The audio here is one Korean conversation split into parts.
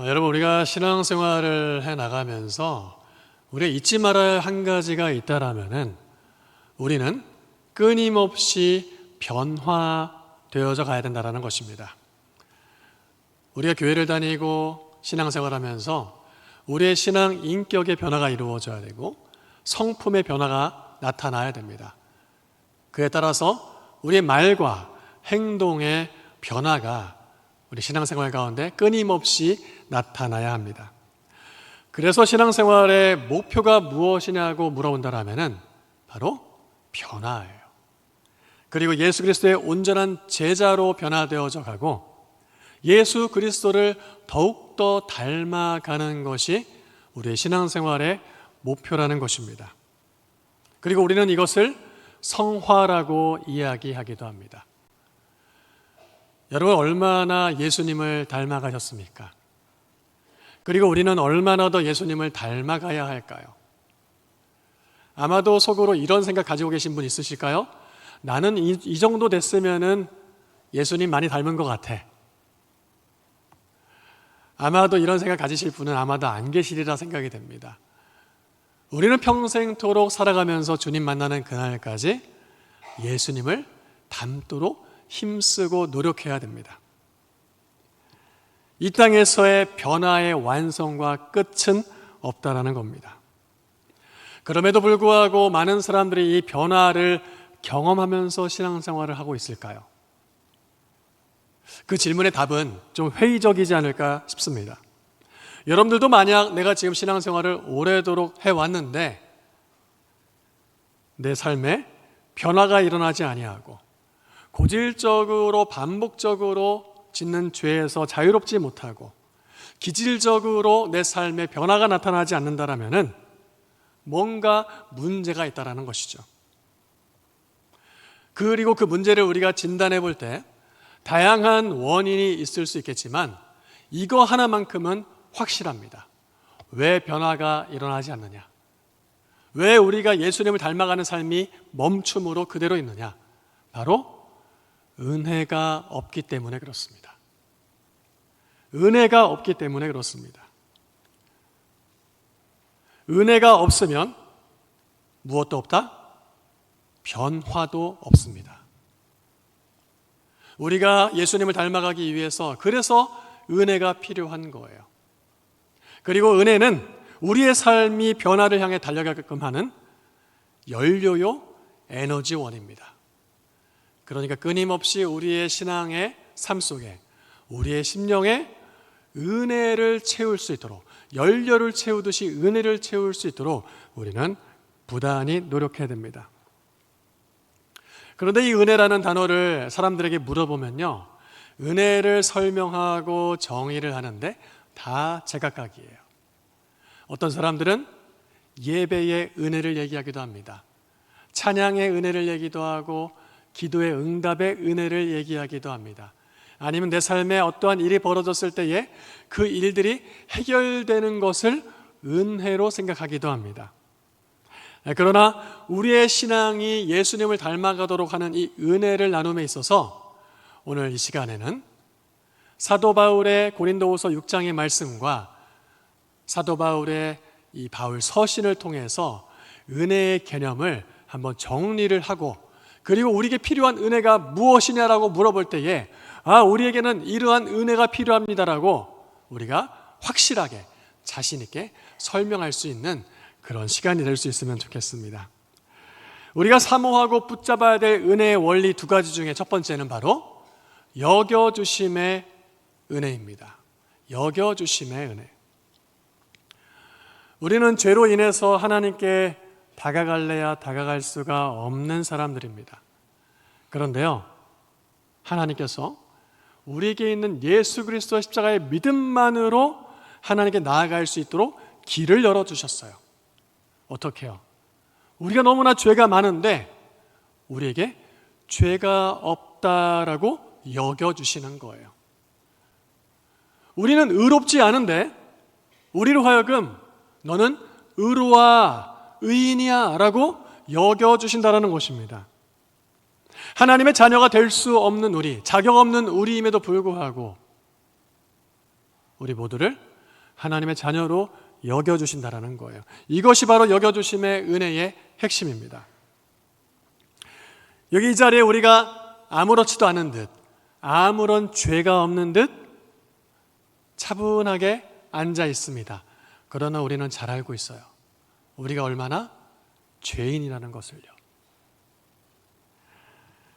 여러분, 우리가 신앙생활을 해 나가면서 우리가 잊지 말아야 할 한 가지가 있다라면은 우리는 끊임없이 변화되어져 가야 된다는 것입니다. 우리가 교회를 다니고 신앙생활하면서 우리의 신앙 인격의 변화가 이루어져야 되고 성품의 변화가 나타나야 됩니다. 그에 따라서 우리의 말과 행동의 변화가 우리 신앙생활 가운데 끊임없이 나타나야 합니다. 그래서 신앙생활의 목표가 무엇이냐고 물어본다면 바로 변화예요. 그리고 예수 그리스도의 온전한 제자로 변화되어져 가고 예수 그리스도를 더욱더 닮아가는 것이 우리의 신앙생활의 목표라는 것입니다. 그리고 우리는 이것을 성화라고 이야기하기도 합니다. 여러분, 얼마나 예수님을 닮아가셨습니까? 그리고 우리는 얼마나 더 예수님을 닮아가야 할까요? 아마도 속으로 이런 생각 가지고 계신 분 있으실까요? 나는 이 정도 됐으면은 예수님 많이 닮은 것 같아. 아마도 이런 생각 가지실 분은 아마도 안 계시리라 생각이 됩니다. 우리는 평생토록 살아가면서 주님 만나는 그날까지 예수님을 닮도록 힘쓰고 노력해야 됩니다. 이 땅에서의 변화의 완성과 끝은 없다라는 겁니다. 그럼에도 불구하고 많은 사람들이 이 변화를 경험하면서 신앙생활을 하고 있을까요? 그 질문의 답은 좀 회의적이지 않을까 싶습니다. 여러분들도 만약 내가 지금 신앙생활을 오래도록 해왔는데 내 삶에 변화가 일어나지 아니하고 고질적으로 반복적으로 짓는 죄에서 자유롭지 못하고 기질적으로 내 삶에 변화가 나타나지 않는다라면은 뭔가 문제가 있다라는 것이죠. 그리고 그 문제를 우리가 진단해 볼 때 다양한 원인이 있을 수 있겠지만 이거 하나만큼은 확실합니다. 왜 변화가 일어나지 않느냐? 왜 우리가 예수님을 닮아가는 삶이 멈춤으로 그대로 있느냐? 바로 은혜가 없기 때문에 그렇습니다. 은혜가 없기 때문에 그렇습니다. 은혜가 없으면 무엇도 없다? 변화도 없습니다. 우리가 예수님을 닮아가기 위해서 그래서 은혜가 필요한 거예요. 그리고 은혜는 우리의 삶이 변화를 향해 달려가게끔 하는 연료요, 에너지원입니다. 그러니까 끊임없이 우리의 신앙의 삶 속에 우리의 심령에 은혜를 채울 수 있도록 연료를 채우듯이 은혜를 채울 수 있도록 우리는 부단히 노력해야 됩니다. 그런데 이 은혜라는 단어를 사람들에게 물어보면요, 은혜를 설명하고 정의를 하는데 다 제각각이에요. 어떤 사람들은 예배의 은혜를 얘기하기도 합니다. 찬양의 은혜를 얘기도 하고 기도의 응답의 은혜를 얘기하기도 합니다. 아니면 내 삶에 어떠한 일이 벌어졌을 때에 그 일들이 해결되는 것을 은혜로 생각하기도 합니다. 그러나 우리의 신앙이 예수님을 닮아가도록 하는 이 은혜를 나눔에 있어서 오늘 이 시간에는 사도 바울의 고린도후서 6장의 말씀과 사도 바울의 이 바울 서신을 통해서 은혜의 개념을 한번 정리를 하고 그리고 우리에게 필요한 은혜가 무엇이냐라고 물어볼 때에 우리에게는 이러한 은혜가 필요합니다라고 우리가 확실하게 자신 있게 설명할 수 있는 그런 시간이 될 수 있으면 좋겠습니다. 우리가 사모하고 붙잡아야 될 은혜의 원리 두 가지 중에 첫 번째는 바로 여겨주심의 은혜입니다. 여겨주심의 은혜. 우리는 죄로 인해서 하나님께 다가갈래야 다가갈 수가 없는 사람들입니다. 그런데요, 하나님께서 우리에게 있는 예수 그리스도의 십자가의 믿음만으로 하나님께 나아갈 수 있도록 길을 열어주셨어요. 어떻게 해요? 우리가 너무나 죄가 많은데 우리에게 죄가 없다라고 여겨주시는 거예요. 우리는 의롭지 않은데 우리로 하여금 너는 의로와 의인이야 라고 여겨주신다는 것입니다. 하나님의 자녀가 될 수 없는 우리, 자격 없는 우리임에도 불구하고 우리 모두를 하나님의 자녀로 여겨주신다라는 거예요. 이것이 바로 여겨주심의 은혜의 핵심입니다. 여기 이 자리에 우리가 아무렇지도 않은 듯, 아무런 죄가 없는 듯 차분하게 앉아 있습니다. 그러나 우리는 잘 알고 있어요. 우리가 얼마나 죄인이라는 것을요.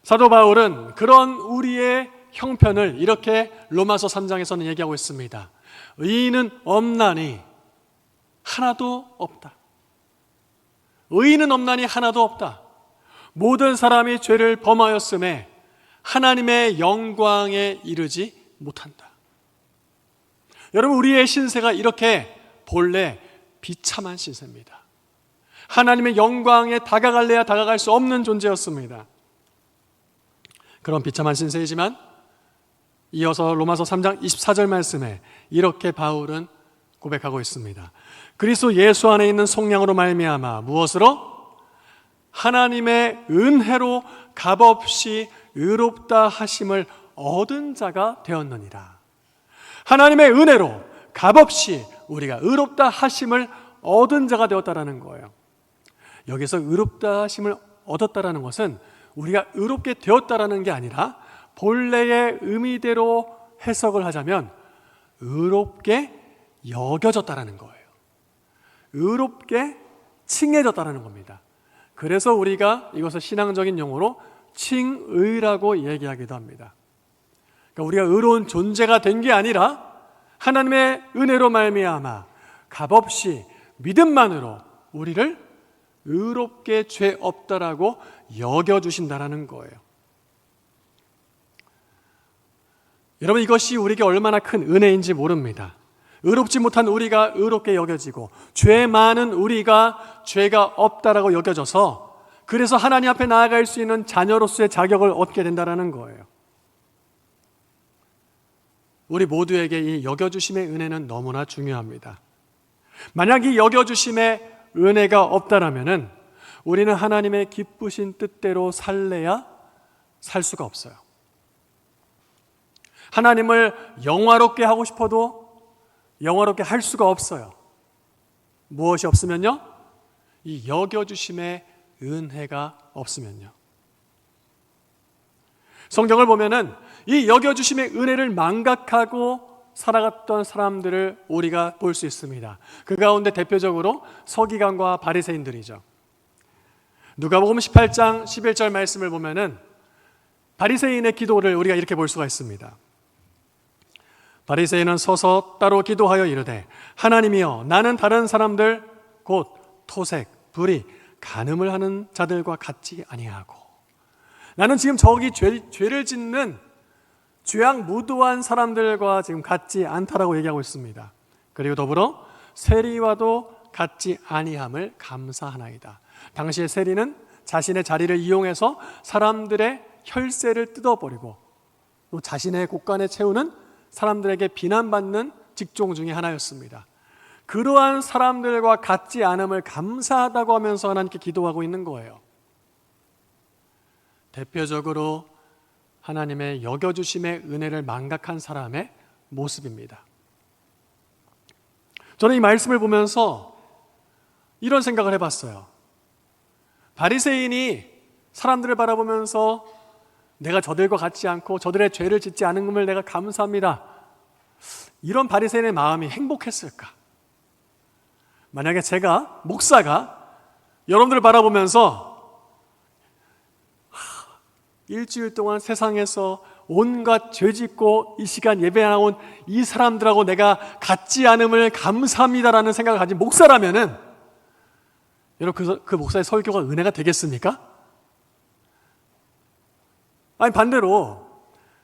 사도 바울은 그런 우리의 형편을 이렇게 로마서 3장에서는 얘기하고 있습니다. 의인은 없나니 하나도 없다. 의인은 없나니 하나도 없다. 모든 사람이 죄를 범하였음에 하나님의 영광에 이르지 못한다. 여러분, 우리의 신세가 이렇게 본래 비참한 신세입니다. 하나님의 영광에 다가갈래야 다가갈 수 없는 존재였습니다. 그런 비참한 신세이지만 이어서 로마서 3장 24절 말씀에 이렇게 바울은 고백하고 있습니다. 그리스도 예수 안에 있는 속량으로 말미암아 무엇으로? 하나님의 은혜로 값없이 의롭다 하심을 얻은 자가 되었느니라. 하나님의 은혜로 값없이 우리가 의롭다 하심을 얻은 자가 되었다라는 거예요. 여기서 의롭다 하심을 얻었다라는 것은 우리가 의롭게 되었다라는 게 아니라 본래의 의미대로 해석을 하자면 의롭게 여겨졌다라는 거예요. 의롭게 칭해졌다라는 겁니다. 그래서 우리가 이것을 신앙적인 용어로 칭의라고 얘기하기도 합니다. 그러니까 우리가 의로운 존재가 된 게 아니라 하나님의 은혜로 말미암아 값없이 믿음만으로 우리를 의롭게 죄 없다라고 여겨주신다라는 거예요. 여러분, 이것이 우리에게 얼마나 큰 은혜인지 모릅니다. 의롭지 못한 우리가 의롭게 여겨지고 죄 많은 우리가 죄가 없다라고 여겨져서 그래서 하나님 앞에 나아갈 수 있는 자녀로서의 자격을 얻게 된다는 거예요. 우리 모두에게 이 여겨주심의 은혜는 너무나 중요합니다. 만약 이 여겨주심의 은혜가 없다라면은 우리는 하나님의 기쁘신 뜻대로 살래야 살 수가 없어요. 하나님을 영화롭게 하고 싶어도 영화롭게 할 수가 없어요. 무엇이 없으면요? 이 여겨주심의 은혜가 없으면요. 성경을 보면은 이 여겨주심의 은혜를 망각하고 살아갔던 사람들을 우리가 볼 수 있습니다. 그 가운데 대표적으로 서기관과 바리새인들이죠. 누가복음 18장 11절 말씀을 보면은 바리새인의 기도를 우리가 이렇게 볼 수가 있습니다. 바리새인은 서서 따로 기도하여 이르되 하나님이여, 나는 다른 사람들 곧 토색, 불의, 간음을 하는 자들과 같지 아니하고 나는 지금 저기 죄를 짓는 죄악 무도한 사람들과 지금 같지 않다라고 얘기하고 있습니다. 그리고 더불어 세리와도 같지 아니함을 감사하나이다. 당시의 세리는 자신의 자리를 이용해서 사람들의 혈세를 뜯어버리고 또 자신의 곳간에 채우는 사람들에게 비난받는 직종 중에 하나였습니다. 그러한 사람들과 같지 않음을 감사하다고 하면서 하나님께 기도하고 있는 거예요. 대표적으로 하나님의 여겨주심의 은혜를 망각한 사람의 모습입니다. 저는 이 말씀을 보면서 이런 생각을 해봤어요. 바리새인이 사람들을 바라보면서 내가 저들과 같지 않고 저들의 죄를 짓지 않은 것을 내가 감사합니다. 이런 바리새인의 마음이 행복했을까? 만약에 제가 목사가 여러분들을 바라보면서 일주일 동안 세상에서 온갖 죄 짓고 이 시간 예배 나온 이 사람들하고 내가 같지 않음을 감사합니다라는 생각을 가진 목사라면은 여러분 그 목사의 설교가 은혜가 되겠습니까? 아니 반대로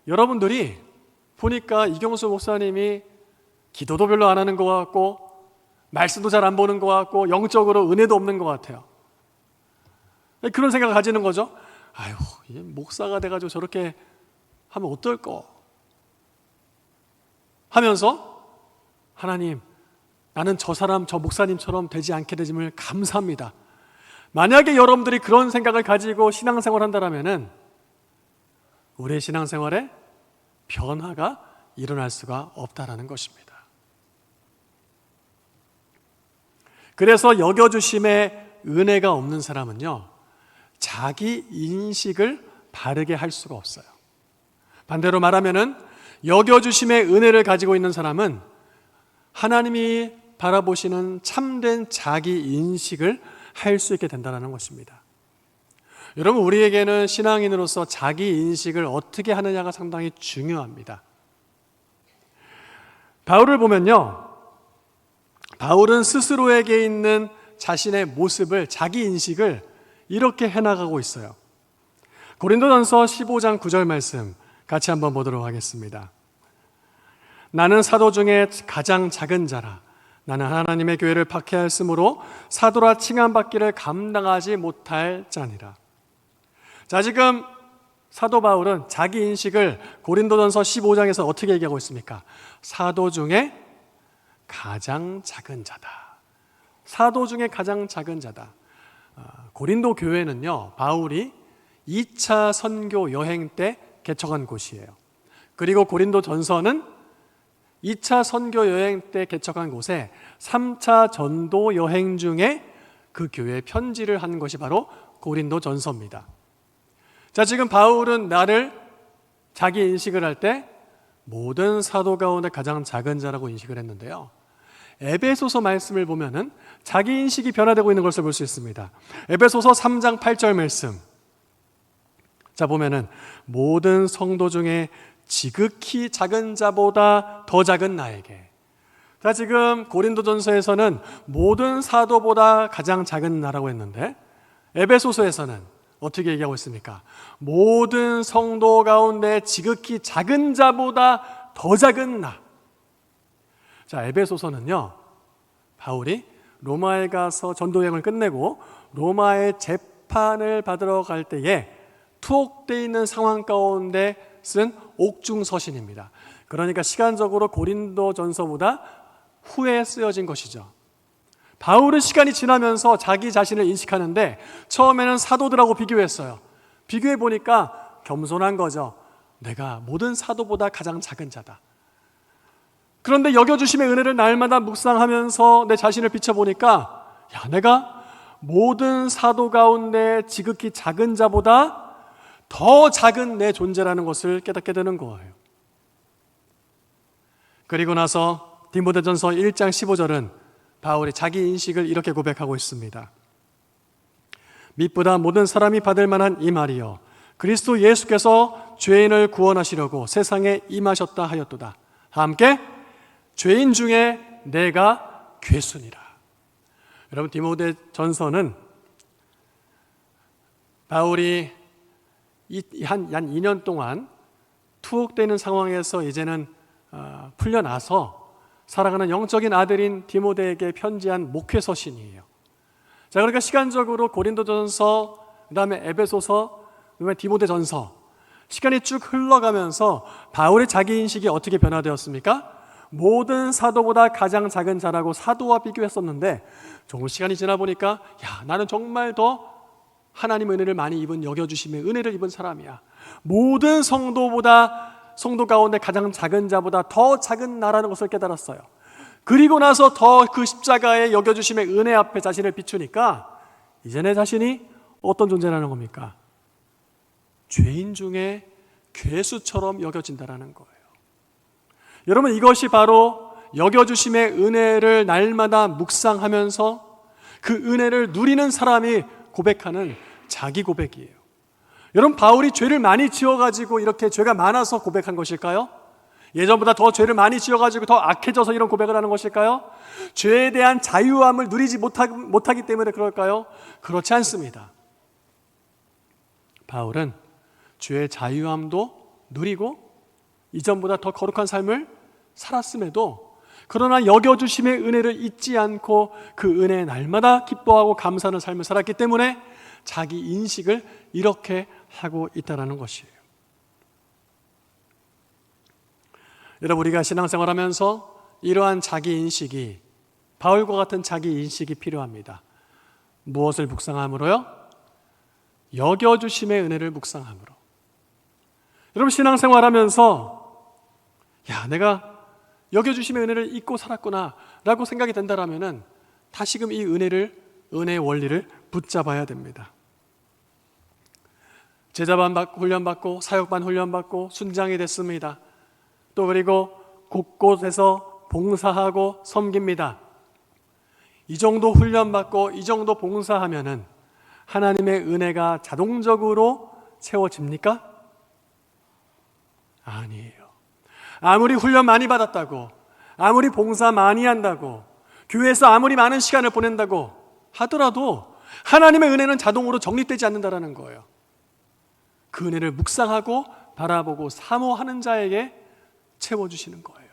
여러분들이 보니까 이경수 목사님이 기도도 별로 안 하는 것 같고 말씀도 잘 안 보는 것 같고 영적으로 은혜도 없는 것 같아요. 그런 생각을 가지는 거죠. 아유, 목사가 돼가지고 저렇게 하면 어떨까? 하면서 하나님, 나는 저 사람, 저 목사님처럼 되지 않게 되심을 감사합니다. 만약에 여러분들이 그런 생각을 가지고 신앙생활을 한다면은 우리의 신앙생활에 변화가 일어날 수가 없다라는 것입니다. 그래서 여겨주심의 은혜가 없는 사람은요, 자기 인식을 바르게 할 수가 없어요. 반대로 말하면은 여겨주심의 은혜를 가지고 있는 사람은 하나님이 바라보시는 참된 자기 인식을 할 수 있게 된다는 것입니다. 여러분, 우리에게는 신앙인으로서 자기 인식을 어떻게 하느냐가 상당히 중요합니다. 바울을 보면요, 바울은 스스로에게 있는 자신의 모습을, 자기 인식을 이렇게 해나가고 있어요. 고린도전서 15장 9절 말씀 같이 한번 보도록 하겠습니다. 나는 사도 중에 가장 작은 자라. 나는 하나님의 교회를 박해하였으므로 사도라 칭함받기를 감당하지 못할 자니라. 자, 지금 사도 바울은 자기 인식을 고린도전서 15장에서 어떻게 얘기하고 있습니까? 사도 중에 가장 작은 자다. 사도 중에 가장 작은 자다. 고린도 교회는요, 바울이 2차 선교 여행 때 개척한 곳이에요. 그리고 고린도 전서는 2차 선교 여행 때 개척한 곳에 3차 전도 여행 중에 그 교회에 편지를 한 것이 바로 고린도 전서입니다. 자, 지금 바울은 나를 자기 인식을 할 때 모든 사도 가운데 가장 작은 자라고 인식을 했는데요, 에베소서 말씀을 보면은 자기 인식이 변화되고 있는 것을 볼 수 있습니다. 에베소서 3장 8절 말씀. 자, 보면은 모든 성도 중에 지극히 작은 자보다 더 작은 나에게. 자, 지금 고린도전서에서는 모든 사도보다 가장 작은 나라고 했는데 에베소서에서는 어떻게 얘기하고 있습니까? 모든 성도 가운데 지극히 작은 자보다 더 작은 나. 자, 에베소서는요, 바울이 로마에 가서 전도여행을 끝내고 로마의 재판을 받으러 갈 때에 투옥되어 있는 상황 가운데 쓴 옥중서신입니다. 그러니까 시간적으로 고린도전서보다 후에 쓰여진 것이죠. 바울은 시간이 지나면서 자기 자신을 인식하는데 처음에는 사도들하고 비교했어요. 비교해 보니까 겸손한 거죠. 내가 모든 사도보다 가장 작은 자다. 그런데 여겨주심의 은혜를 날마다 묵상하면서 내 자신을 비춰보니까, 야, 내가 모든 사도 가운데 지극히 작은 자보다 더 작은 내 존재라는 것을 깨닫게 되는 거예요. 그리고 나서 디모데전서 1장 15절은 바울이 자기 인식을 이렇게 고백하고 있습니다. 밑보다 모든 사람이 받을 만한 이 말이요, 그리스도 예수께서 죄인을 구원하시려고 세상에 임하셨다 하였도다. 함께 죄인 중에 내가 괴순이라. 여러분, 디모데전서는 바울이 한 2년 동안 투옥되는 상황에서 이제는 풀려나서 살아가는 영적인 아들인 디모데에게 편지한 목회서신이에요. 자, 그러니까 시간적으로 고린도전서, 그 다음에 에베소서, 그 다음에 디모데전서, 시간이 쭉 흘러가면서 바울의 자기 인식이 어떻게 변화되었습니까? 모든 사도보다 가장 작은 자라고 사도와 비교했었는데 조금 시간이 지나 보니까, 야, 나는 정말 더 하나님 은혜를 많이 입은, 여겨주심의 은혜를 입은 사람이야. 모든 성도 가운데 가장 작은 자보다 더 작은 나라는 것을 깨달았어요. 그리고 나서 더 그 십자가의 여겨주심의 은혜 앞에 자신을 비추니까 이제 내 자신이 어떤 존재라는 겁니까? 죄인 중에 괴수처럼 여겨진다는 거예요. 여러분, 이것이 바로 여겨주심의 은혜를 날마다 묵상하면서 그 은혜를 누리는 사람이 고백하는 자기 고백이에요. 여러분, 바울이 죄를 많이 지어가지고 이렇게 죄가 많아서 고백한 것일까요? 예전보다 더 죄를 많이 지어가지고 더 악해져서 이런 고백을 하는 것일까요? 죄에 대한 자유함을 누리지 못하기 때문에 그럴까요? 그렇지 않습니다. 바울은 죄의 자유함도 누리고 이전보다 더 거룩한 삶을 살았음에도, 그러나 여겨주심의 은혜를 잊지 않고 그 은혜에 날마다 기뻐하고 감사하는 삶을 살았기 때문에 자기 인식을 이렇게 하고 있다는 것이에요. 여러분, 우리가 신앙생활하면서 이러한 자기 인식이, 바울과 같은 자기 인식이 필요합니다. 무엇을 묵상함으로요? 여겨주심의 은혜를 묵상함으로. 여러분, 신앙생활하면서 야, 내가 여겨주심의 은혜를 잊고 살았구나 라고 생각이 된다라면은 다시금 이 은혜의 원리를 붙잡아야 됩니다. 제자반 훈련받고 사역반 훈련받고 순장이 됐습니다. 또 그리고 곳곳에서 봉사하고 섬깁니다. 이 정도 훈련받고 이 정도 봉사하면은 하나님의 은혜가 자동적으로 채워집니까? 아니에요. 아무리 훈련 많이 받았다고, 아무리 봉사 많이 한다고, 교회에서 아무리 많은 시간을 보낸다고 하더라도 하나님의 은혜는 자동으로 정립되지 않는다는 거예요. 그 은혜를 묵상하고 바라보고 사모하는 자에게 채워주시는 거예요.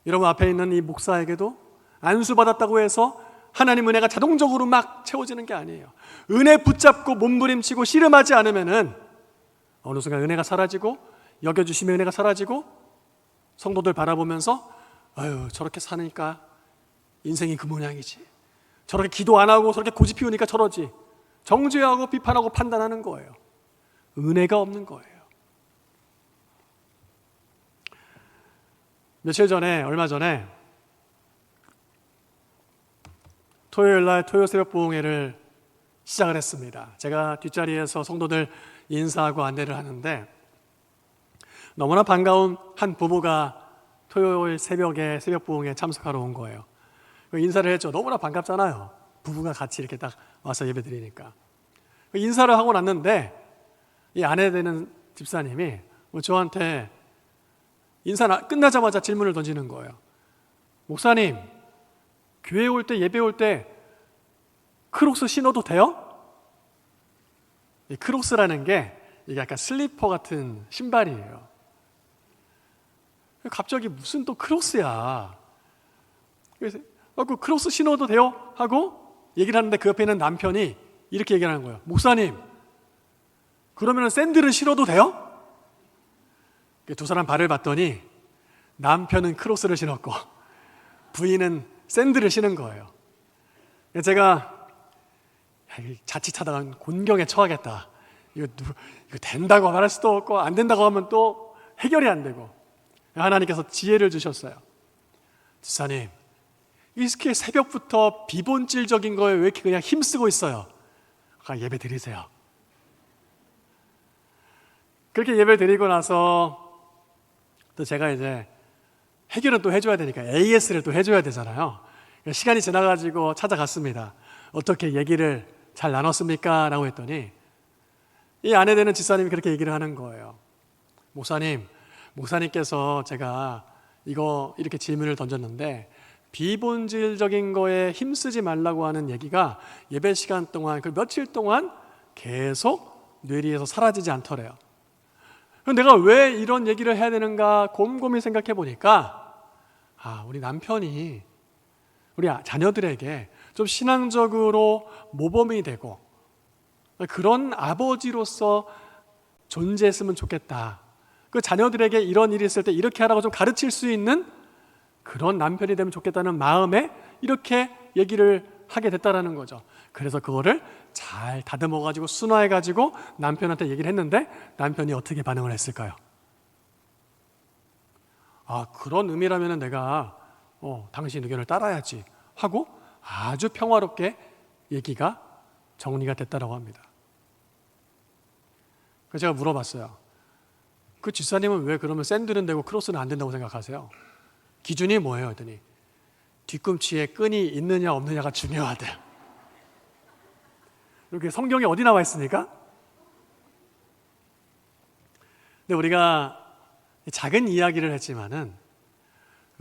여러분 앞에 있는 이 목사에게도 안수받았다고 해서 하나님 은혜가 자동적으로 막 채워지는 게 아니에요. 은혜 붙잡고 몸부림치고 씨름하지 않으면은 어느 순간 은혜가 사라지고 여겨주심의 은혜가 사라지고 성도들 바라보면서 아유 저렇게 사니까 인생이 그 모양이지, 저렇게 기도 안 하고 저렇게 고집 피우니까 저러지, 정죄하고 비판하고 판단하는 거예요. 은혜가 없는 거예요. 얼마 전에 토요일날 토요 새벽 부흥회를 시작을 했습니다. 제가 뒷자리에서 성도들 인사하고 안내를 하는데 너무나 반가운 한 부부가 토요일 새벽에 새벽 부흥회에 참석하러 온 거예요. 인사를 했죠. 너무나 반갑잖아요. 부부가 같이 이렇게 딱 와서 예배 드리니까. 인사를 하고 났는데 이 아내 되는 집사님이 저한테 인사 끝나자마자 질문을 던지는 거예요. 목사님, 교회 올 때 예배 올 때 크록스 신어도 돼요? 이 크록스라는 게 이게 약간 슬리퍼 같은 신발이에요. 갑자기 무슨 또 크록스야. 그래서 그 크록스 신어도 돼요? 하고 얘기를 하는데 그 옆에 있는 남편이 이렇게 얘기를 하는 거예요. 목사님, 그러면 샌들은 신어도 돼요? 두 사람 발을 봤더니 남편은 크록스를 신었고 부인은 샌들을 신은 거예요. 제가 자칫하다간 곤경에 처하겠다. 이거 된다고 말할 수도 없고 안 된다고 하면 또 해결이 안 되고 하나님께서 지혜를 주셨어요. 집사님, 이렇게 새벽부터 비본질적인 거에 왜 이렇게 그냥 힘쓰고 있어요? 예배 드리세요. 그렇게 예배 드리고 나서 또 제가 이제 해결은 또 해줘야 되니까 AS를 또 해줘야 되잖아요. 시간이 지나가지고 찾아갔습니다. 어떻게 얘기를 잘 나눴습니까? 라고 했더니 이 아내 되는 집사님이 그렇게 얘기를 하는 거예요. 목사님께서 제가 이렇게 질문을 던졌는데 비본질적인 거에 힘쓰지 말라고 하는 얘기가 예배 시간 동안 그 며칠 동안 계속 뇌리에서 사라지지 않더래요. 내가 왜 이런 얘기를 해야 되는가 곰곰이 생각해 보니까 우리 남편이 우리 자녀들에게 좀 신앙적으로 모범이 되고 그런 아버지로서 존재했으면 좋겠다. 그 자녀들에게 이런 일이 있을 때 이렇게 하라고 좀 가르칠 수 있는 그런 남편이 되면 좋겠다는 마음에 이렇게 얘기를 하게 됐다라는 거죠. 그래서 그거를 잘 다듬어가지고 순화해가지고 남편한테 얘기를 했는데 남편이 어떻게 반응을 했을까요? 그런 의미라면 내가 당신 의견을 따라야지 하고 아주 평화롭게 얘기가 정리가 됐다라고 합니다. 그래서 제가 물어봤어요. 그 집사님은 왜 그러면 샌들은 되고 크로스는 안 된다고 생각하세요? 기준이 뭐예요? 했더니 뒤꿈치에 끈이 있느냐 없느냐가 중요하대. 이렇게 성경에 어디 나와 있습니까? 근데 우리가 작은 이야기를 했지만은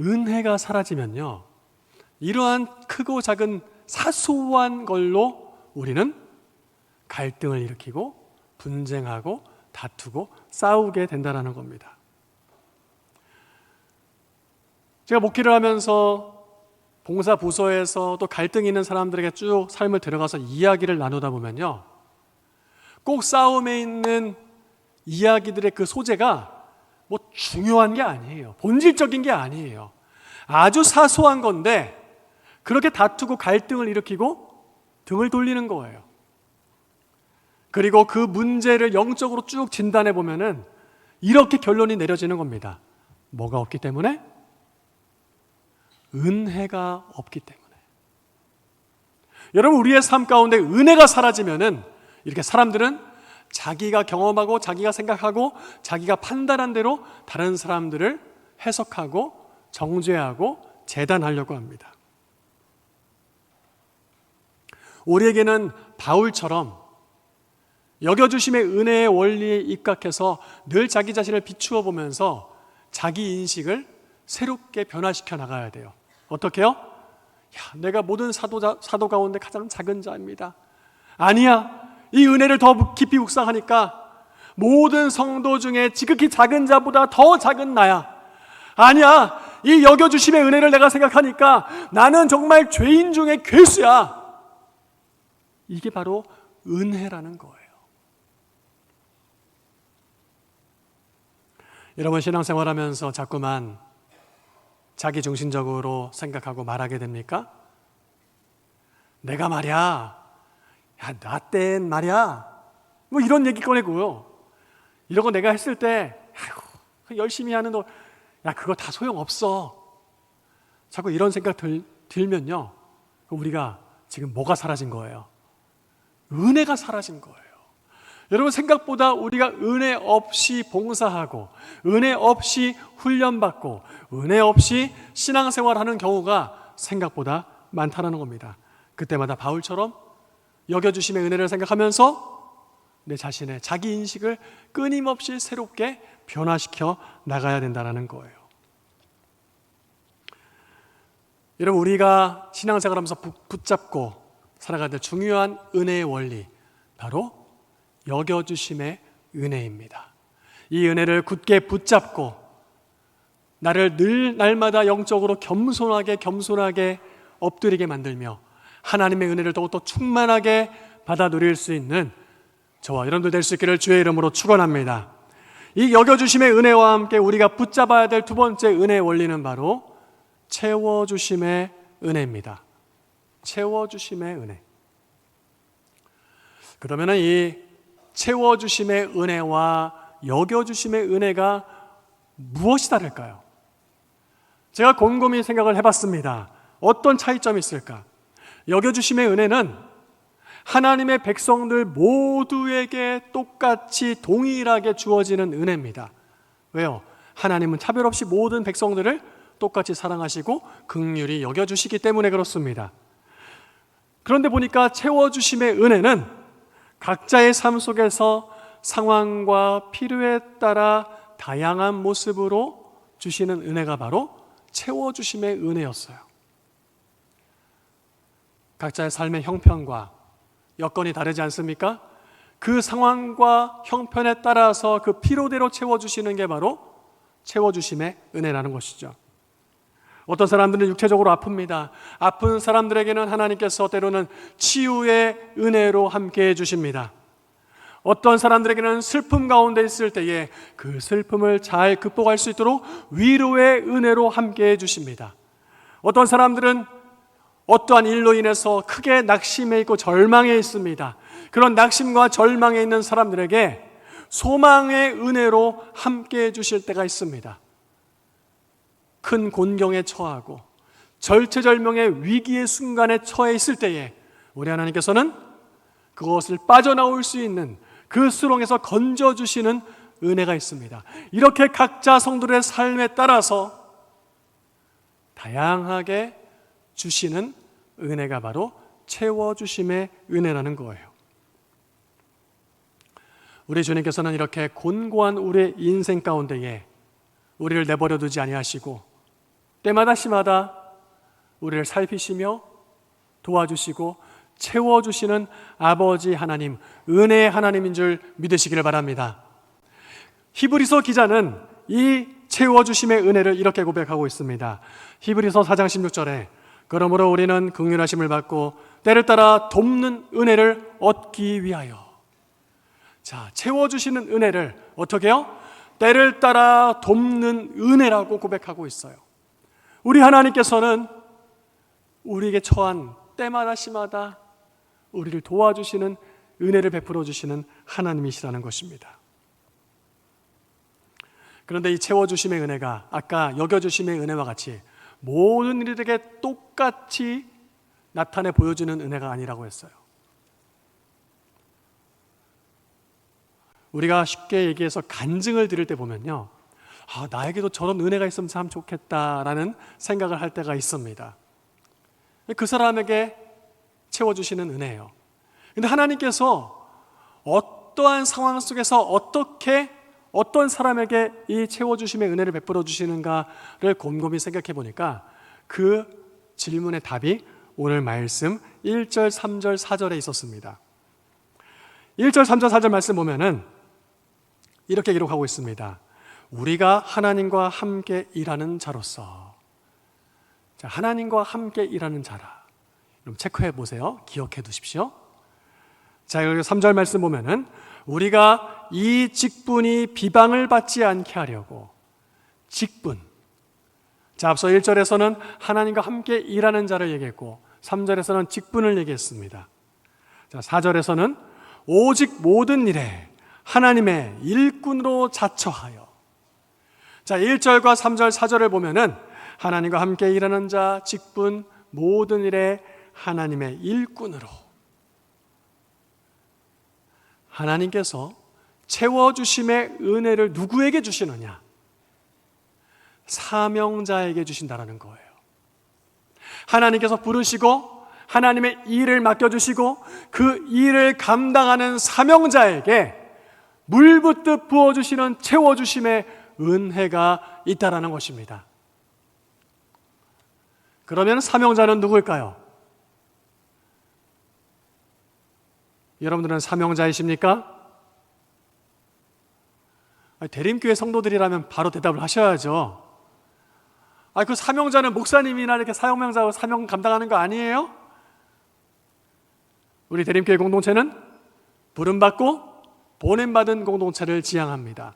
은혜가 사라지면요, 이러한 크고 작은 사소한 걸로 우리는 갈등을 일으키고 분쟁하고 다투고 싸우게 된다는 겁니다. 제가 목회를 하면서 봉사 부서에서 또 갈등이 있는 사람들에게 쭉 삶을 들어가서 이야기를 나누다 보면요, 꼭 싸움에 있는 이야기들의 그 소재가 뭐 중요한 게 아니에요. 본질적인 게 아니에요. 아주 사소한 건데 그렇게 다투고 갈등을 일으키고 등을 돌리는 거예요. 그리고 그 문제를 영적으로 쭉 진단해 보면은 이렇게 결론이 내려지는 겁니다. 뭐가 없기 때문에? 은혜가 없기 때문에. 여러분, 우리의 삶 가운데 은혜가 사라지면은 이렇게 사람들은 자기가 경험하고 자기가 생각하고 자기가 판단한 대로 다른 사람들을 해석하고 정죄하고 재단하려고 합니다. 우리에게는 바울처럼 여겨주심의 은혜의 원리에 입각해서 늘 자기 자신을 비추어 보면서 자기 인식을 새롭게 변화시켜 나가야 돼요. 어떻게요? 내가 모든 사도 가운데 가장 작은 자입니다. 아니야. 이 은혜를 더 깊이 묵상하니까 모든 성도 중에 지극히 작은 자보다 더 작은 나야. 아니야. 이 여겨주심의 은혜를 내가 생각하니까 나는 정말 죄인 중에 괴수야. 이게 바로 은혜라는 거예요. 여러분, 신앙생활하면서 자꾸만 자기 중심적으로 생각하고 말하게 됩니까? 내가 말이야, 나 땐 말이야, 뭐 이런 얘기 꺼내고요. 이런 거 내가 했을 때, 열심히 하는 너, 그거 다 소용없어. 자꾸 이런 생각 들면요, 우리가 지금 뭐가 사라진 거예요? 은혜가 사라진 거예요. 여러분, 생각보다 우리가 은혜 없이 봉사하고 은혜 없이 훈련받고 은혜 없이 신앙생활하는 경우가 생각보다 많다는 겁니다. 그때마다 바울처럼 여겨주심의 은혜를 생각하면서 내 자신의 자기 인식을 끊임없이 새롭게 변화시켜 나가야 된다는 거예요. 여러분, 우리가 신앙생활하면서 붙잡고 살아가야 될 중요한 은혜의 원리, 바로 여겨주심의 은혜입니다. 이 은혜를 굳게 붙잡고 나를 늘 날마다 영적으로 겸손하게 엎드리게 만들며 하나님의 은혜를 더욱더 충만하게 받아 누릴 수 있는 저와 여러분들 될 수 있기를 주의 이름으로 축원합니다. 이 여겨주심의 은혜와 함께 우리가 붙잡아야 될 두 번째 은혜의 원리는 바로 채워주심의 은혜입니다. 채워주심의 은혜. 그러면 이 채워주심의 은혜와 여겨주심의 은혜가 무엇이 다를까요? 제가 곰곰이 생각을 해봤습니다. 어떤 차이점이 있을까? 여겨주심의 은혜는 하나님의 백성들 모두에게 똑같이 동일하게 주어지는 은혜입니다. 왜요? 하나님은 차별 없이 모든 백성들을 똑같이 사랑하시고 긍휼히 여겨주시기 때문에 그렇습니다. 그런데 보니까 채워주심의 은혜는 각자의 삶 속에서 상황과 필요에 따라 다양한 모습으로 주시는 은혜가 바로 채워주심의 은혜였어요. 각자의 삶의 형편과 여건이 다르지 않습니까? 그 상황과 형편에 따라서 그 필요대로 채워주시는 게 바로 채워주심의 은혜라는 것이죠. 어떤 사람들은 육체적으로 아픕니다. 아픈 사람들에게는 하나님께서 때로는 치유의 은혜로 함께해 주십니다. 어떤 사람들에게는 슬픔 가운데 있을 때에 그 슬픔을 잘 극복할 수 있도록 위로의 은혜로 함께해 주십니다. 어떤 사람들은 어떠한 일로 인해서 크게 낙심해 있고 절망해 있습니다. 그런 낙심과 절망에 있는 사람들에게 소망의 은혜로 함께해 주실 때가 있습니다. 큰 곤경에 처하고 절체절명의 위기의 순간에 처해 있을 때에 우리 하나님께서는 그것을 빠져나올 수 있는 그 수렁에서 건져주시는 은혜가 있습니다. 이렇게 각자 성도들의 삶에 따라서 다양하게 주시는 은혜가 바로 채워주심의 은혜라는 거예요. 우리 주님께서는 이렇게 곤고한 우리의 인생 가운데에 우리를 내버려 두지 아니하시고 때마다 시마다 우리를 살피시며 도와주시고 채워주시는 아버지 하나님, 은혜의 하나님인 줄 믿으시기를 바랍니다. 히브리서 기자는 이 채워주심의 은혜를 이렇게 고백하고 있습니다. 히브리서 4장 16절에 그러므로 우리는 긍휼하심을 받고 때를 따라 돕는 은혜를 얻기 위하여. 자, 채워주시는 은혜를 어떻게 해요? 때를 따라 돕는 은혜라고 고백하고 있어요. 우리 하나님께서는 우리에게 처한 때마다 시마다 우리를 도와주시는 은혜를 베풀어 주시는 하나님이시라는 것입니다. 그런데 이 채워주심의 은혜가 아까 여겨주심의 은혜와 같이 모든 이들에게 똑같이 나타내 보여주는 은혜가 아니라고 했어요. 우리가 쉽게 얘기해서 간증을 드릴 때 보면요, 나에게도 저런 은혜가 있으면 참 좋겠다라는 생각을 할 때가 있습니다. 그 사람에게 채워주시는 은혜예요. 근데 하나님께서 어떠한 상황 속에서 어떻게 어떤 사람에게 이 채워주심의 은혜를 베풀어 주시는가를 곰곰이 생각해 보니까 그 질문의 답이 오늘 말씀 1절, 3절, 4절에 있었습니다. 1절, 3절, 4절 말씀 보면은 이렇게 기록하고 있습니다. 우리가 하나님과 함께 일하는 자로서. 자, 하나님과 함께 일하는 자라. 그럼 체크해 보세요. 기억해 두십시오. 자, 여기 3절 말씀 보면은 우리가 이 직분이 비방을 받지 않게 하려고. 직분. 자, 앞서 1절에서는 하나님과 함께 일하는 자를 얘기했고 3절에서는 직분을 얘기했습니다. 자, 4절에서는 오직 모든 일에 하나님의 일꾼으로 자처하여. 자, 1절과 3절, 4절을 보면은 하나님과 함께 일하는 자, 직분, 모든 일에 하나님의 일꾼으로. 하나님께서 채워주심의 은혜를 누구에게 주시느냐? 사명자에게 주신다라는 거예요. 하나님께서 부르시고 하나님의 일을 맡겨주시고 그 일을 감당하는 사명자에게 물붓듯 부어주시는 채워주심의 은혜가 있다라는 것입니다. 그러면 사명자는 누구일까요? 여러분들은 사명자이십니까? 대림교회 성도들이라면 바로 대답을 하셔야죠. 그 사명자는 목사님이나 이렇게 사명자고 사명 감당하는 거 아니에요? 우리 대림교회 공동체는 부름받고 보냄받은 공동체를 지향합니다.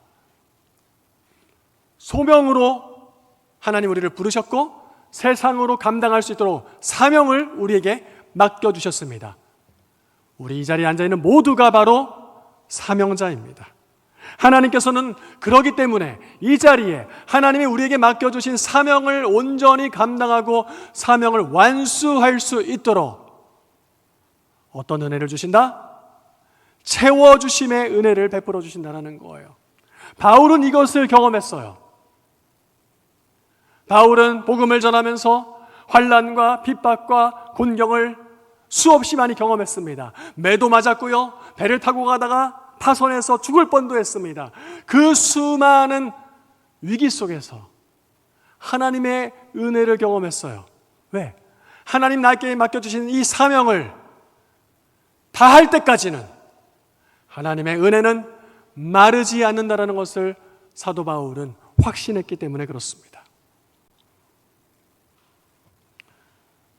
소명으로 하나님 우리를 부르셨고 세상으로 감당할 수 있도록 사명을 우리에게 맡겨주셨습니다. 우리 이 자리에 앉아있는 모두가 바로 사명자입니다. 하나님께서는 그러기 때문에 이 자리에 하나님이 우리에게 맡겨주신 사명을 온전히 감당하고 사명을 완수할 수 있도록 어떤 은혜를 주신다? 채워주심의 은혜를 베풀어 주신다는 거예요. 바울은 이것을 경험했어요. 바울은 복음을 전하면서 환난과 핍박과 곤경을 수없이 많이 경험했습니다. 매도 맞았고요, 배를 타고 가다가 파손해서 죽을 뻔도 했습니다. 그 수많은 위기 속에서 하나님의 은혜를 경험했어요. 왜? 하나님 나에게 맡겨주신 이 사명을 다할 때까지는 하나님의 은혜는 마르지 않는다는 것을 사도 바울은 확신했기 때문에 그렇습니다.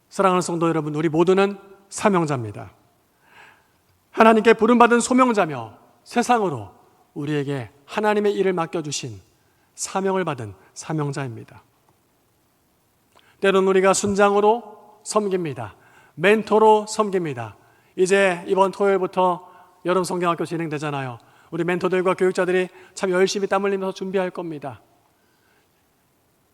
사랑하는 성도 여러분, 우리 모두는 사명자입니다. 하나님께 부름받은 소명자며 세상으로 우리에게 하나님의 일을 맡겨주신 사명을 받은 사명자입니다. 때로는 우리가 순장으로 섬깁니다. 멘토로 섬깁니다. 이제 이번 토요일부터 여름 성경학교 진행되잖아요. 우리 멘토들과 교육자들이 참 열심히 땀 흘리면서 준비할 겁니다.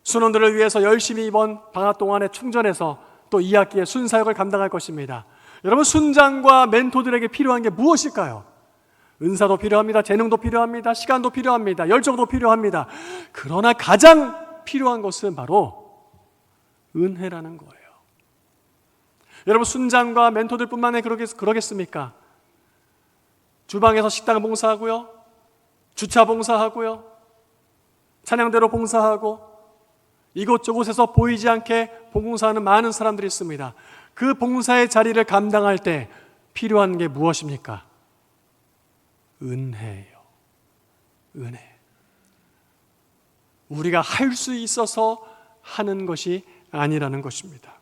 순원들을 위해서 열심히 이번 방학 동안에 충전해서 또 2학기에 순사역을 감당할 것입니다. 여러분, 순장과 멘토들에게 필요한 게 무엇일까요? 은사도 필요합니다. 재능도 필요합니다. 시간도 필요합니다. 열정도 필요합니다. 그러나 가장 필요한 것은 바로 은혜라는 거예요. 여러분, 순장과 멘토들뿐만 아니라 그러겠습니까? 주방에서 식당 봉사하고요, 주차 봉사하고요, 찬양대로 봉사하고 이곳저곳에서 보이지 않게 봉사하는 많은 사람들이 있습니다. 그 봉사의 자리를 감당할 때 필요한 게 무엇입니까? 은혜예요. 은혜. 우리가 할 수 있어서 하는 것이 아니라는 것입니다.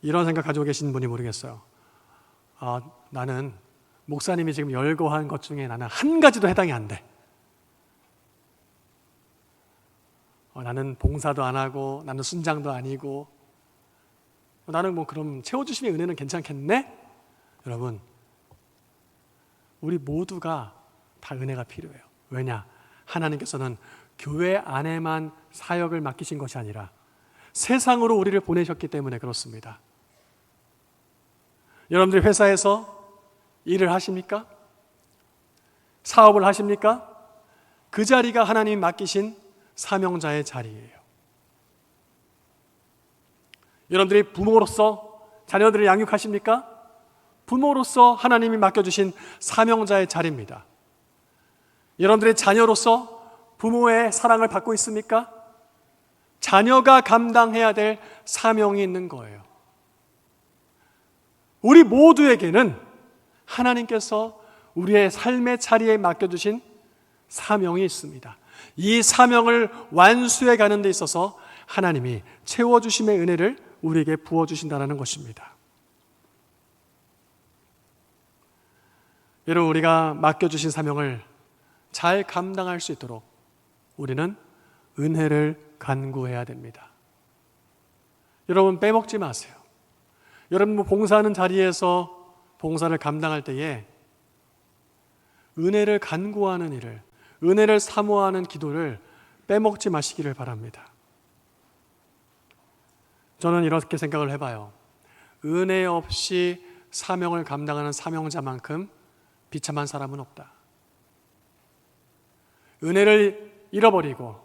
이런 생각 가지고 계신 분이 모르겠어요. 나는 목사님이 지금 열거한 것 중에 나는 한 가지도 해당이 안 돼. 나는 봉사도 안 하고 나는 순장도 아니고 나는 뭐 그럼 채워주심의 은혜는 괜찮겠네? 여러분, 우리 모두가 다 은혜가 필요해요. 왜냐? 하나님께서는 교회 안에만 사역을 맡기신 것이 아니라 세상으로 우리를 보내셨기 때문에 그렇습니다. 여러분들이 회사에서 일을 하십니까? 사업을 하십니까? 그 자리가 하나님이 맡기신 사명자의 자리예요. 여러분들이 부모로서 자녀들을 양육하십니까? 부모로서 하나님이 맡겨주신 사명자의 자리입니다. 여러분들의 자녀로서 부모의 사랑을 받고 있습니까? 자녀가 감당해야 될 사명이 있는 거예요. 우리 모두에게는 하나님께서 우리의 삶의 자리에 맡겨주신 사명이 있습니다. 이 사명을 완수해 가는 데 있어서 하나님이 채워주심의 은혜를 우리에게 부어주신다는 것입니다. 여러분, 우리가 맡겨주신 사명을 잘 감당할 수 있도록 우리는 은혜를 간구해야 됩니다. 여러분, 빼먹지 마세요. 여러분, 봉사하는 자리에서 봉사를 감당할 때에 은혜를 간구하는 일을, 은혜를 사모하는 기도를 빼먹지 마시기를 바랍니다. 저는 이렇게 생각을 해봐요. 은혜 없이 사명을 감당하는 사명자만큼 비참한 사람은 없다. 은혜를 잃어버리고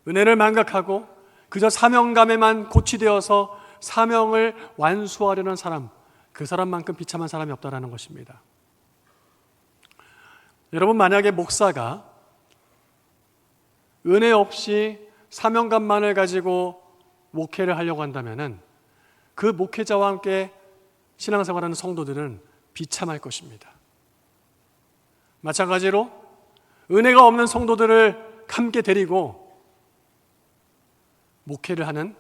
은혜를 망각하고 그저 사명감에만 고취되어서 사명을 완수하려는 사람, 그 사람만큼 비참한 사람이 없다는 것입니다. 여러분, 만약에 목사가 은혜 없이 사명감만을 가지고 목회를 하려고 한다면 그 목회자와 함께 신앙생활하는 성도들은 비참할 것입니다. 마찬가지로 은혜가 없는 성도들을 함께 데리고 목회를 하는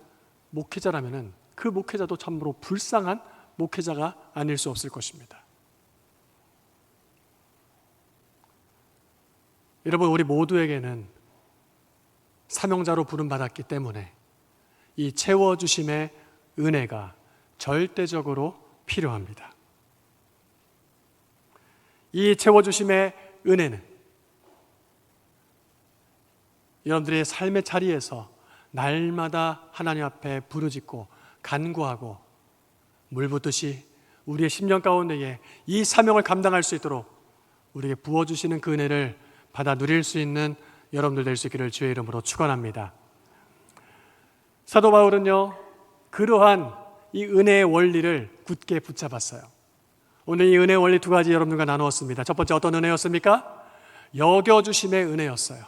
목회자라면 그 목회자도 참으로 불쌍한 목회자가 아닐 수 없을 것입니다. 여러분, 우리 모두에게는 사명자로 부름받았기 때문에 이 채워주심의 은혜가 절대적으로 필요합니다. 이 채워주심의 은혜는 여러분들의 삶의 자리에서 날마다 하나님 앞에 부르짖고 간구하고 물붓듯이 우리의 심령 가운데에 이 사명을 감당할 수 있도록 우리에게 부어주시는 그 은혜를 받아 누릴 수 있는 여러분들 될 수 있기를 주의 이름으로 축원합니다. 사도 바울은요, 그러한 이 은혜의 원리를 굳게 붙잡았어요. 오늘 이 은혜의 원리 두 가지 여러분들과 나누었습니다. 첫 번째, 어떤 은혜였습니까? 여겨주심의 은혜였어요.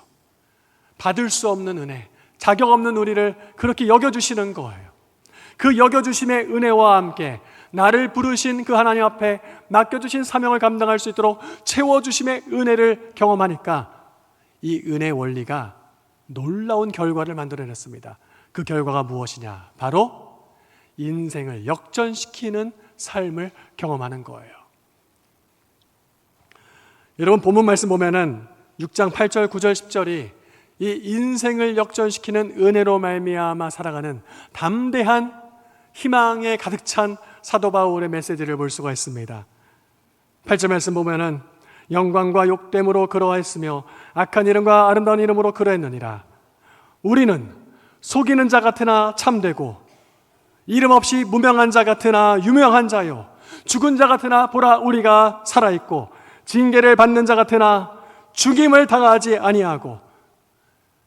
받을 수 없는 은혜, 자격 없는 우리를 그렇게 여겨주시는 거예요. 그 여겨주심의 은혜와 함께 나를 부르신 그 하나님 앞에 맡겨주신 사명을 감당할 수 있도록 채워주심의 은혜를 경험하니까 이 은혜의 원리가 놀라운 결과를 만들어냈습니다. 그 결과가 무엇이냐? 바로 인생을 역전시키는 삶을 경험하는 거예요. 여러분, 본문 말씀 보면은 6장 8절, 9절, 10절이 이 인생을 역전시키는 은혜로 말미암아 살아가는 담대한 희망에 가득 찬 사도 바울의 메시지를 볼 수가 있습니다. 8절 말씀 보면은 영광과 욕됨으로 그러하였으며 악한 이름과 아름다운 이름으로 그러했느니라. 우리는 속이는 자 같으나 참되고 이름 없이 무명한 자 같으나 유명한 자요, 죽은 자 같으나 보라 우리가 살아있고 징계를 받는 자 같으나 죽임을 당하지 아니하고.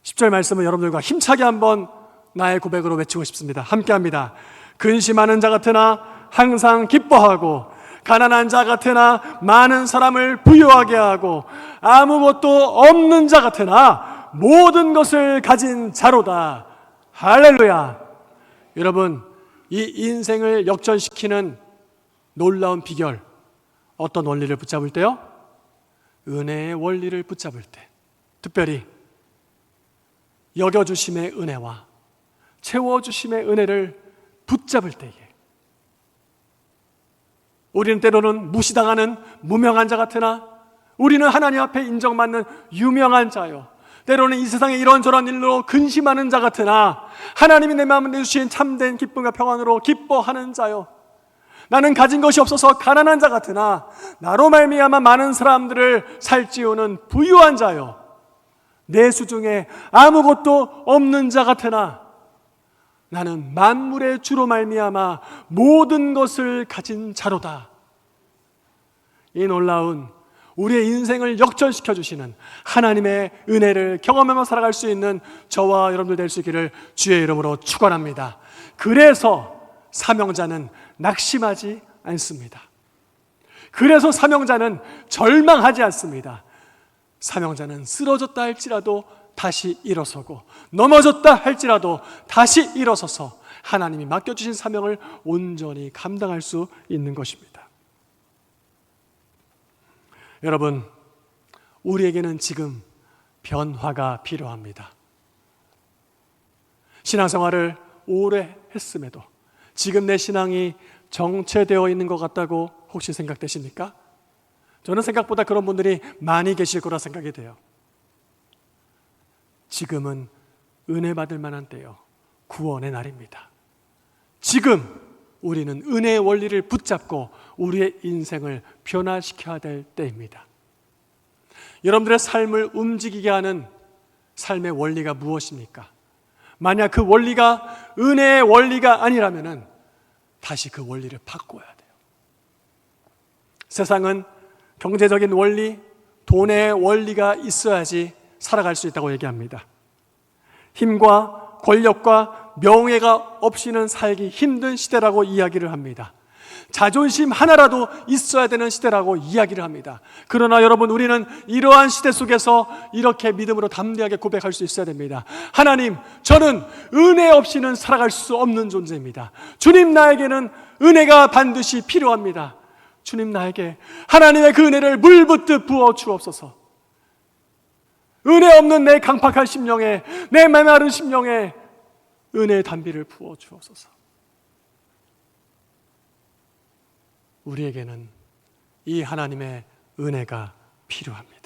10절 말씀은 여러분들과 힘차게 한번 나의 고백으로 외치고 싶습니다. 함께합니다. 근심하는 자 같으나 항상 기뻐하고 가난한 자 같으나 많은 사람을 부유하게 하고 아무것도 없는 자 같으나 모든 것을 가진 자로다. 할렐루야. 여러분, 이 인생을 역전시키는 놀라운 비결, 어떤 원리를 붙잡을 때요? 은혜의 원리를 붙잡을 때, 특별히 여겨주심의 은혜와 채워주심의 은혜를 붙잡을 때에 우리는 때로는 무시당하는 무명한 자 같으나 우리는 하나님 앞에 인정받는 유명한 자요, 때로는 이 세상에 이런저런 일로 근심하는 자 같으나 하나님이 내 마음에 내주신 참된 기쁨과 평안으로 기뻐하는 자요, 나는 가진 것이 없어서 가난한 자 같으나 나로 말미암아 많은 사람들을 살찌우는 부유한 자요. 내 수중에 아무것도 없는 자 같으나 나는 만물의 주로 말미암아 모든 것을 가진 자로다. 이 놀라운 우리의 인생을 역전시켜 주시는 하나님의 은혜를 경험하며 살아갈 수 있는 저와 여러분들 될 수 있기를 주의 이름으로 축원합니다. 그래서 사명자는 낙심하지 않습니다. 그래서 사명자는 절망하지 않습니다. 사명자는 쓰러졌다 할지라도 다시 일어서고 넘어졌다 할지라도 다시 일어서서 하나님이 맡겨주신 사명을 온전히 감당할 수 있는 것입니다. 여러분, 우리에게는 지금 변화가 필요합니다. 신앙생활을 오래 했음에도 지금 내 신앙이 정체되어 있는 것 같다고 혹시 생각되십니까? 저는 생각보다 그런 분들이 많이 계실 거라 생각이 돼요. 지금은 은혜 받을 만한 때요, 구원의 날입니다. 지금 우리는 은혜의 원리를 붙잡고 우리의 인생을 변화시켜야 될 때입니다. 여러분들의 삶을 움직이게 하는 삶의 원리가 무엇입니까? 만약 그 원리가 은혜의 원리가 아니라면 다시 그 원리를 바꿔야 돼요. 세상은 경제적인 원리, 돈의 원리가 있어야지 살아갈 수 있다고 얘기합니다. 힘과 권력과 명예가 없이는 살기 힘든 시대라고 이야기를 합니다. 자존심 하나라도 있어야 되는 시대라고 이야기를 합니다. 그러나 여러분, 우리는 이러한 시대 속에서 이렇게 믿음으로 담대하게 고백할 수 있어야 됩니다. 하나님, 저는 은혜 없이는 살아갈 수 없는 존재입니다. 주님, 나에게는 은혜가 반드시 필요합니다. 주님, 나에게 하나님의 그 은혜를 물붓듯 부어 주옵소서. 은혜 없는 내 강팍한 심령에, 내 메마른 심령에 은혜의 단비를 부어 주옵소서. 우리에게는 이 하나님의 은혜가 필요합니다.